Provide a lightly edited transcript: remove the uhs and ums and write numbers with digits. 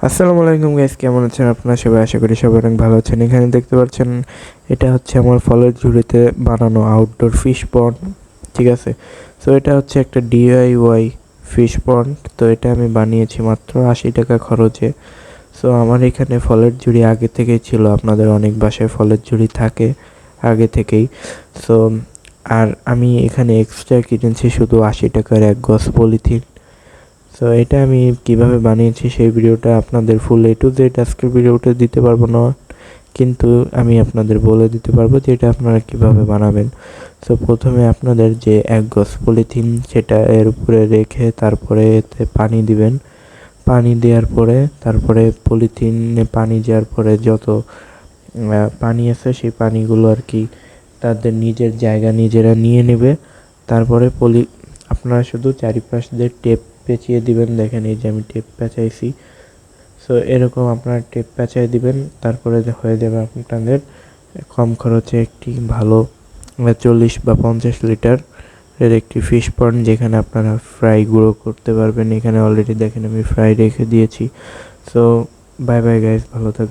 আসসালামু আলাইকুম গাইস, কেমন আছেন আপনারা সবাই? আশা করি সবাই অনেক ভালো আছেন। এখানে দেখতে পাচ্ছেন এটা হচ্ছে আমার ফলের ঝুড়িতে বানানো আউটডোর ফিশ পন্ড। ঠিক আছে, সো এটা হচ্ছে একটা ডিআইওয়াই ফিশ পন্ড। তো এটা আমি বানিয়েছি মাত্র 80 টাকা খরচে। সো আমার এখানে ফলের ঝুড়ি আগে থেকেই ছিল, আপনাদের অনেক বাসায় ফলের ঝুড়ি থাকে আগে থেকেই। সো আর আমি এখানে এক্সট্রা কিনেছি শুধু 80 টাকার এক গজ পলিথিন। সো এটা আমি কিভাবে বানিয়েছি সেই ভিডিওটা আপনাদের ফুল A to Z আজকের ভিডিওতে দিতে পারবো না, কিন্তু আমি আপনাদের বলে দিতে পারবো যে এটা আপনারা কিভাবে বানাবেন। সো প্রথমে আপনাদের যে এক গজ পলিথিন সেটা এর উপরে রেখে তারপরে এতে পানি দিবেন। পানি দেওয়ার পরে তারপরে পলিথিনে পানি দেওয়ার পরে যত পানি আছে সেই পানিগুলো আর কি তাদের নিজের জায়গা নিজেরা নিয়ে নেবে। তারপরে আপনারা শুধু চারিপাশ দিয়ে টেপ পেঁচিয়ে দিবেন। দেখেন এই যে আমি টেপ পেঁচাইছি। সো এরকম আপনারা টেপ পেঁচাই দিবেন, তারপরে হয়ে যাবে আপনাদের কম খরচে একটি ভালো 40 বা 50 লিটার এর একটি ফিশ পন্ড, যেখানে আপনারা ফ্রাই গুঁড়ো করতে পারবেন। এখানে অলরেডি দেখেন আমি ফ্রাই রেখে দিয়েছি। সো বাই বাই গাইস, ভালো থাকবেন।